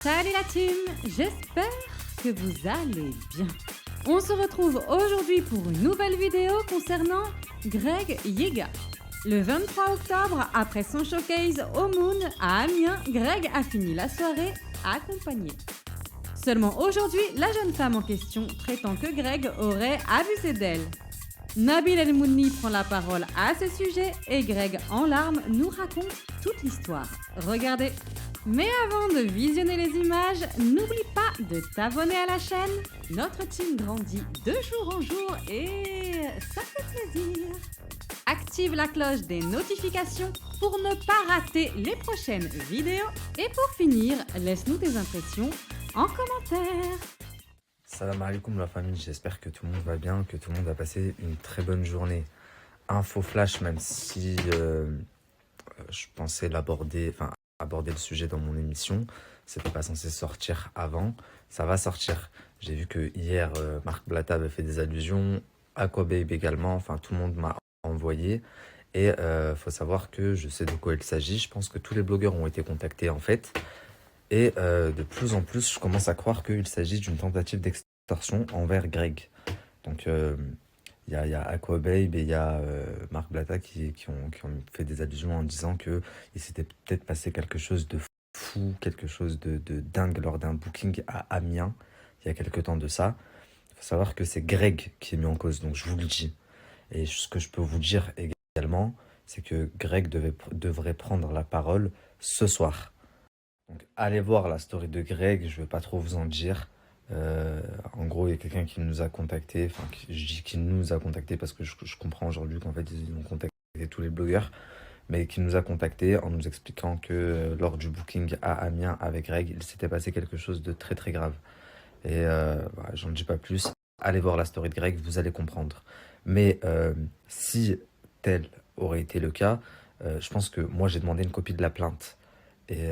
Salut la team, j'espère que vous allez bien. On se retrouve aujourd'hui pour une nouvelle vidéo concernant Greg Yega. Le 23 octobre, après son showcase au Moon à Amiens, Greg a fini la soirée accompagné. Seulement aujourd'hui, la jeune femme en question prétend que Greg aurait abusé d'elle. Nabil El Mouni prend la parole à ce sujet et Greg, en larmes, nous raconte toute l'histoire. Regardez. Mais avant de visionner les images, n'oublie pas de t'abonner à la chaîne. Notre team grandit de jour en jour et ça fait plaisir. Active la cloche des notifications pour ne pas rater les prochaines vidéos. Et pour finir, laisse-nous tes impressions en commentaire. Salam alaikum la famille, j'espère que tout le monde va bien, que tout le monde a passé une très bonne journée. Info flash, même si je pensais aborder le sujet dans mon émission, c'était pas censé sortir avant, ça va sortir. J'ai vu que hier, Marc Blatta avait fait des allusions, Aquababe également, enfin tout le monde m'a envoyé. Et faut savoir que je sais de quoi il s'agit, je pense que tous les blogueurs ont été contactés en fait. Et de plus en plus, je commence à croire qu'il s'agit d'une tentative d'extorsion envers Greg. Donc, il y a Aquababe et il y a Marc Blatta qui ont fait des allusions en disant qu'il s'était peut-être passé quelque chose de fou, quelque chose de dingue lors d'un booking à Amiens, il y a quelque temps de ça. Il faut savoir que c'est Greg qui est mis en cause, donc je vous le dis. Et ce que je peux vous dire également, c'est que Greg devrait prendre la parole ce soir. Donc, allez voir la story de Greg, je ne vais pas trop vous en dire. En gros, il y a quelqu'un qui nous a contacté, je dis qu'il nous a contacté parce que je comprends aujourd'hui qu'en fait, ils ont contacté tous les blogueurs, mais qui nous a contacté en nous expliquant que lors du booking à Amiens avec Greg, il s'était passé quelque chose de très très grave. Et voilà, j'en dis pas plus. Allez voir la story de Greg, vous allez comprendre. Mais si tel aurait été le cas, je pense que moi, j'ai demandé une copie de la plainte. Et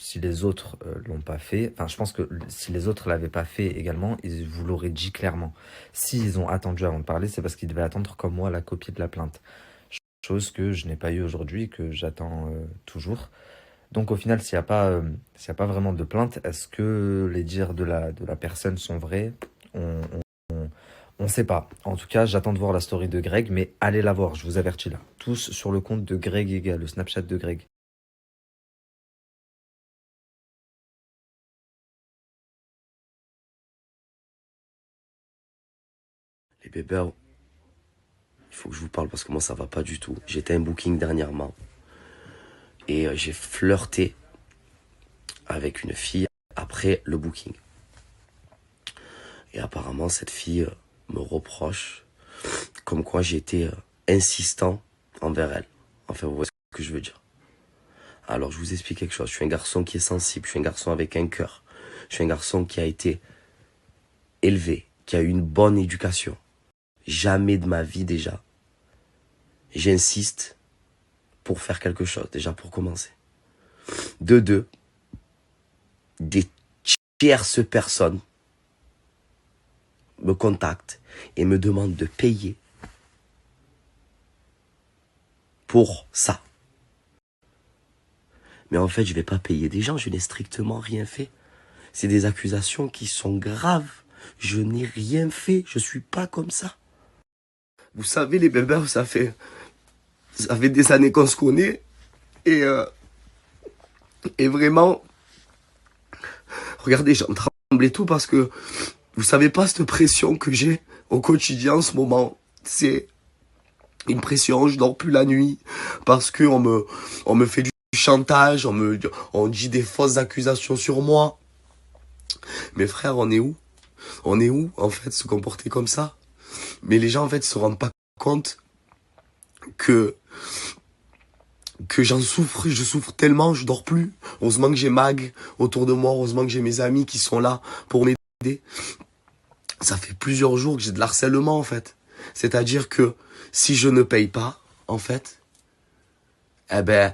si les autres l'ont pas fait, enfin je pense que si les autres l'avaient pas fait également, ils vous l'auraient dit clairement. S'ils ont attendu avant de parler, c'est parce qu'ils devaient attendre comme moi la copie de la plainte. Chose que je n'ai pas eu aujourd'hui, que j'attends toujours. Donc au final, s'il n'y a pas vraiment de plainte, est-ce que les dires de la personne sont vrais? On sait pas. En tout cas, j'attends de voir la story de Greg, mais allez la voir, je vous avertis là. Tous sur le compte de Greg Yega, le Snapchat de Greg. Les bébés, il faut que je vous parle parce que moi ça va pas du tout. J'étais à un booking dernièrement et j'ai flirté avec une fille après le booking. Et apparemment cette fille me reproche comme quoi j'ai été insistant envers elle. Enfin, vous voyez ce que je veux dire. Alors je vous explique quelque chose. Je suis un garçon qui est sensible, je suis un garçon avec un cœur. Je suis un garçon qui a été élevé, qui a eu une bonne éducation. Jamais de ma vie déjà, j'insiste pour faire quelque chose, déjà pour commencer. De deux, des tierces personnes me contactent et me demandent de payer pour ça. Mais en fait, je vais pas payer des gens, je n'ai strictement rien fait. C'est des accusations qui sont graves. Je n'ai rien fait, je suis pas comme ça. Vous savez, les bébés, ça fait des années qu'on se connaît. Et vraiment, regardez, j'en tremble et tout parce que vous savez pas cette pression que j'ai au quotidien en ce moment. C'est une pression, je dors plus la nuit parce que on me fait du chantage, on dit des fausses accusations sur moi. Mes frères, on est où? On est où, en fait, se comporter comme ça? Mais les gens, en fait, se rendent pas compte que j'en souffre, je souffre tellement, je dors plus. Heureusement que j'ai Mag autour de moi, heureusement que j'ai mes amis qui sont là pour m'aider. Ça fait plusieurs jours que j'ai de l'harcèlement, en fait. C'est-à-dire que si je ne paye pas, en fait, eh ben,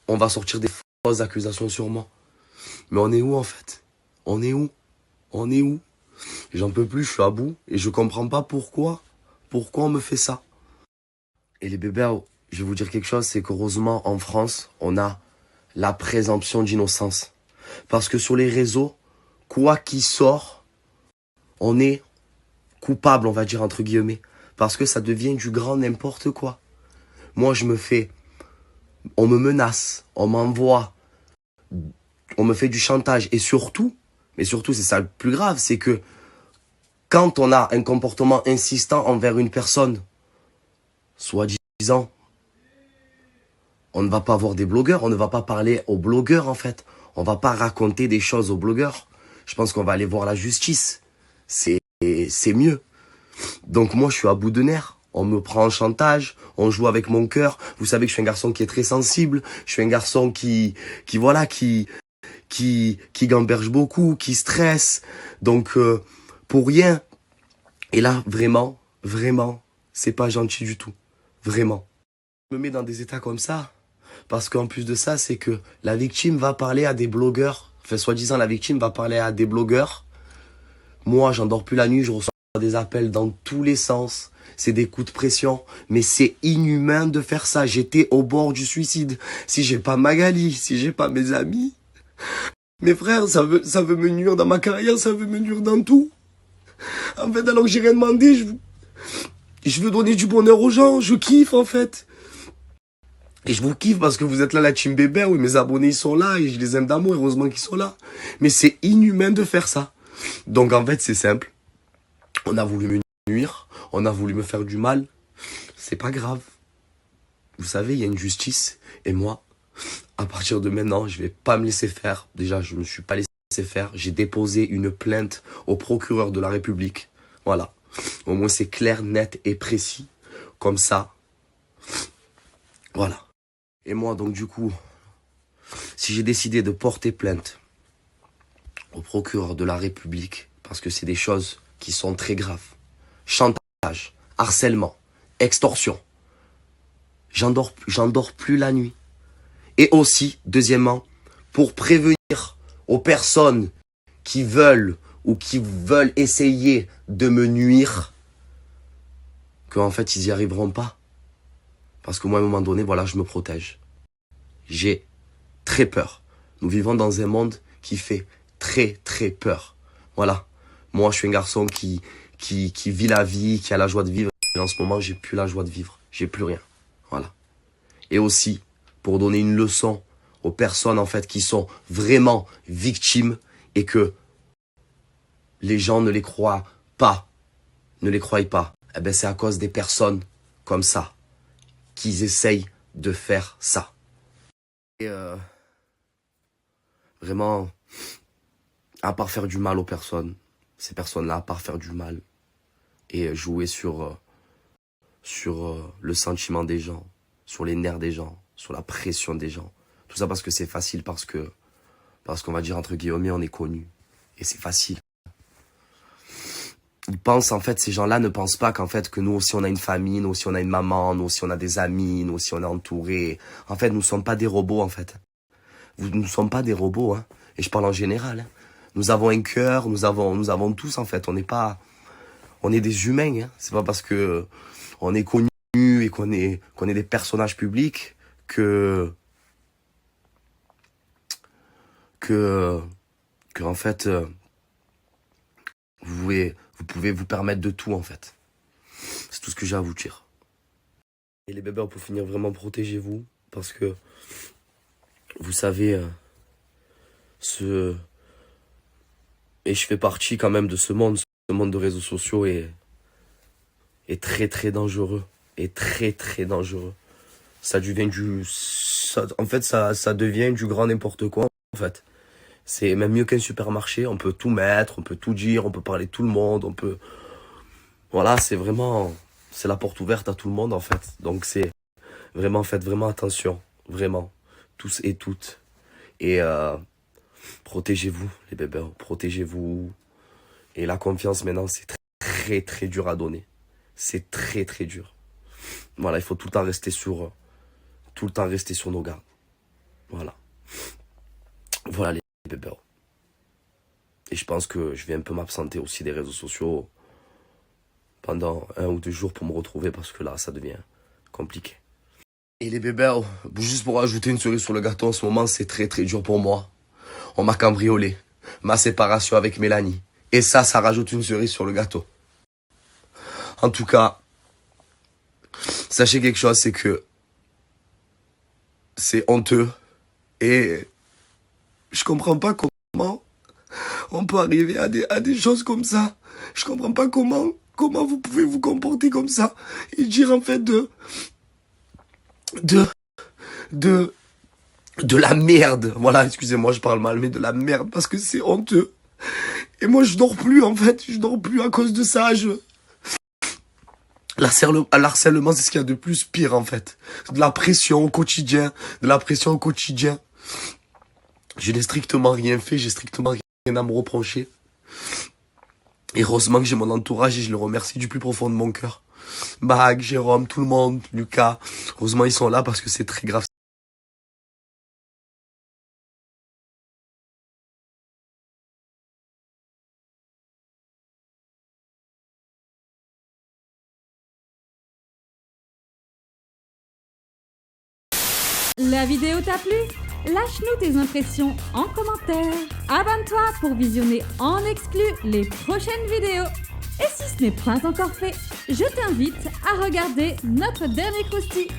on va sortir des fausses accusations sur moi. Mais on est où, en fait? On est où? On est où? J'en peux plus, je suis à bout et je comprends pas pourquoi. Pourquoi on me fait ça? Et les bébés, je vais vous dire quelque chose, c'est qu'heureusement en France, on a la présomption d'innocence. Parce que sur les réseaux, quoi qu'il sort, on est coupable, on va dire entre guillemets. Parce que ça devient du grand n'importe quoi. Moi, on me menace, on m'envoie, on me fait du chantage. Et surtout, mais surtout c'est ça le plus grave, c'est que quand on a un comportement insistant envers une personne, soi-disant, on ne va pas voir des blogueurs, on ne va pas parler aux blogueurs en fait. On ne va pas raconter des choses aux blogueurs. Je pense qu'on va aller voir la justice. C'est mieux. Donc moi je suis à bout de nerfs. On me prend en chantage, on joue avec mon cœur. Vous savez que je suis un garçon qui est très sensible. Je suis un garçon qui gamberge beaucoup, qui stresse. Donc pour rien. Et là vraiment, c'est pas gentil du tout. Vraiment. Je me mets dans des états comme ça. Parce qu'en plus de ça, c'est que la victime va parler à des blogueurs. Enfin, soi-disant, la victime va parler à des blogueurs. Moi, j'en dors plus la nuit, je reçois des appels dans tous les sens. C'est des coups de pression. Mais c'est inhumain de faire ça. J'étais au bord du suicide. Si j'ai pas Magali, si j'ai pas mes amis, mes frères, ça veut me nuire dans ma carrière, ça veut me nuire dans tout. En fait, alors que j'ai rien demandé, je veux donner du bonheur aux gens. Je kiffe, en fait. Et je vous kiffe parce que vous êtes là, la team bébé, oui, mes abonnés, ils sont là, et je les aime d'amour, heureusement qu'ils sont là. Mais c'est inhumain de faire ça. Donc en fait, c'est simple. On a voulu me nuire, on a voulu me faire du mal. C'est pas grave. Vous savez, il y a une justice. Et moi, à partir de maintenant, je vais pas me laisser faire. Déjà, je me suis pas laissé faire. J'ai déposé une plainte au procureur de la République. Voilà. Au moins, c'est clair, net et précis. Comme ça. Voilà. Et moi, donc, du coup, si j'ai décidé de porter plainte au procureur de la République, parce que c'est des choses qui sont très graves, chantage, harcèlement, extorsion, j'en dors plus la nuit. Et aussi, deuxièmement, pour prévenir aux personnes qui veulent ou qui veulent essayer de me nuire, qu'en fait, ils n'y arriveront pas. Parce que moi, à un moment donné, voilà, je me protège. J'ai très peur. Nous vivons dans un monde qui fait très, très peur. Voilà. Moi, je suis un garçon qui vit la vie, qui a la joie de vivre. Et en ce moment, j'ai plus la joie de vivre. J'ai plus rien. Voilà. Et aussi, pour donner une leçon aux personnes, en fait, qui sont vraiment victimes et que les gens ne les croient pas, ne les croient pas. Eh ben, c'est à cause des personnes comme ça qu'ils essayent de faire ça. Et vraiment, à part faire du mal aux personnes, ces personnes-là, à part faire du mal et jouer sur le sentiment des gens, sur les nerfs des gens, sur la pression des gens. Tout ça parce que c'est facile, parce qu'on va dire entre guillemets, on est connu. Et c'est facile. Ils pensent, en fait, ces gens-là ne pensent pas qu'en fait, que nous aussi on a une famille, nous aussi on a une maman, nous aussi on a des amis, nous aussi on est entourés. En fait, nous ne sommes pas des robots, en fait. Nous ne sommes pas des robots, hein. Et je parle en général, hein. Nous avons un cœur, nous avons tous, en fait. On est des humains, hein. C'est pas parce que on est connus et qu'on est des personnages publics que en fait, vous pouvez vous permettre de tout, en fait. C'est tout ce que j'ai à vous dire. Et les bébés, pour finir, vraiment protégez-vous. Parce que, vous savez, et je fais partie quand même de ce monde de réseaux sociaux est très très dangereux. Et très très dangereux. Ça devient ça devient du grand n'importe quoi, en fait. C'est même mieux qu'un supermarché, on peut tout mettre, on peut tout dire, on peut parler de tout le monde, Voilà, c'est la porte ouverte à tout le monde, en fait. Donc c'est vraiment, faites vraiment attention, vraiment, tous et toutes. Et protégez-vous, les bébés, protégez-vous. Et la confiance, maintenant, c'est très, très, très dur à donner. C'est très, très dur. Voilà, il faut tout le temps rester sur nos gardes. Voilà. Voilà, les bébés. Et je pense que je vais un peu m'absenter aussi des réseaux sociaux pendant 1 ou 2 jours pour me retrouver, parce que là, ça devient compliqué. Et les bébés, juste pour ajouter une cerise sur le gâteau, en ce moment, c'est très très dur pour moi. on m'a cambriolé. Ma séparation avec Mélanie. Et ça rajoute une cerise sur le gâteau. En tout cas, sachez quelque chose, c'est que c'est honteux. Et je comprends pas comment on peut arriver à des choses comme ça. Je comprends pas comment vous pouvez vous comporter comme ça et dire en fait de la merde. Voilà, excusez-moi, je parle mal, mais de la merde parce que c'est honteux. Et moi, je dors plus en fait. Je dors plus à cause de ça. L'harcèlement, c'est ce qu'il y a de plus pire en fait. De la pression au quotidien. Je n'ai strictement rien fait. J'ai strictement rien à me reprocher. Et heureusement que j'ai mon entourage et je le remercie du plus profond de mon cœur. Mag, Jérôme, tout le monde, Lucas. Heureusement, ils sont là parce que c'est très grave. La vidéo t'a plu? Lâche-nous tes impressions en commentaire. Abonne-toi pour visionner en exclu les prochaines vidéos. Et si ce n'est pas encore fait, je t'invite à regarder notre dernier croustille.